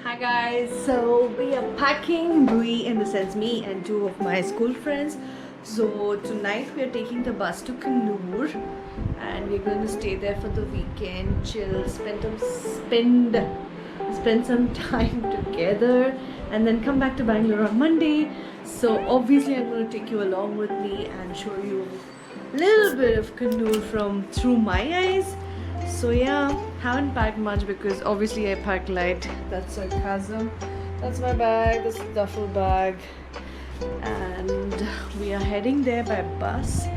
Hi guys, so we are packing, we in the sense me and two of my school friends. So tonight we are taking the bus to Kannur and we're going to stay there for the weekend, chill, spend some time together and then come back to Bangalore on Monday. So obviously I'm going to take you along with me and show you a little bit of Kannur from through my eyes. So yeah, haven't packed much because obviously I pack light. That's sarcasm. That's my bag, this is duffel bag, and we are heading there by bus.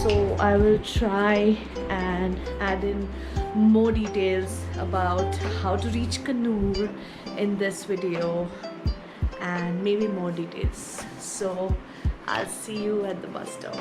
So I will try and add in more details about how to reach Kannur in this video and maybe more details. So I'll see you at the bus stop.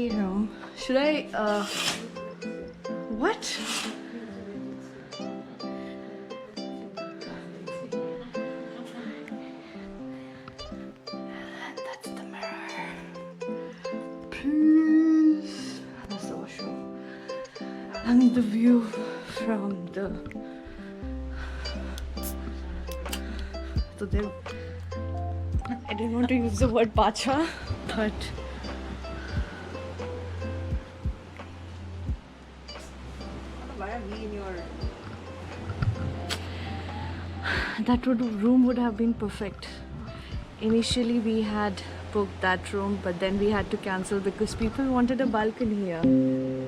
stay room. Should I what? That's the mirror. Please. That's the washroom. And the view from the I didn't want to use the word pacha, but why are we in your that room would have been perfect. Initially we had booked that room, but then we had to cancel because people wanted a balcony here. you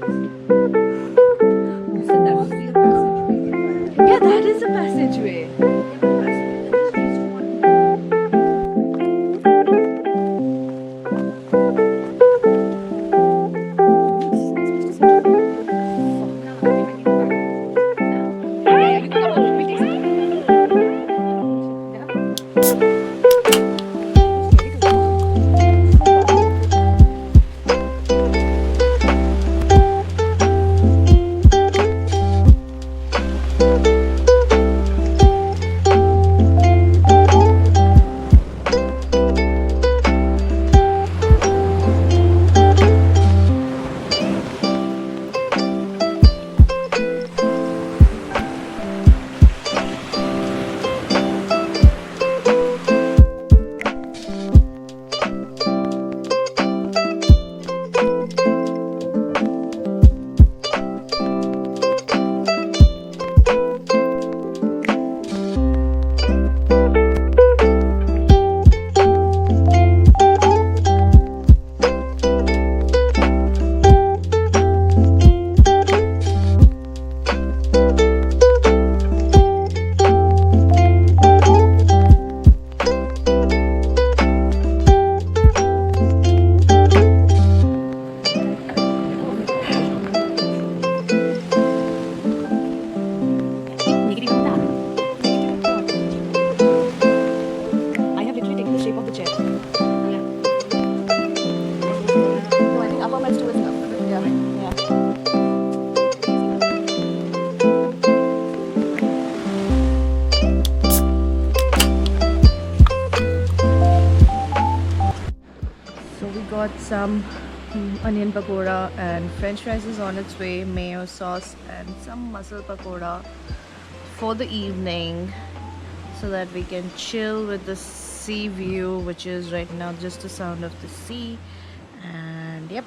said that was the passageway? Yeah, that is a passageway. Got some onion pakora and french fries is on its way, mayo sauce and some masala pakora for the evening so that we can chill with the sea view, which is right now just the sound of the sea. And yep,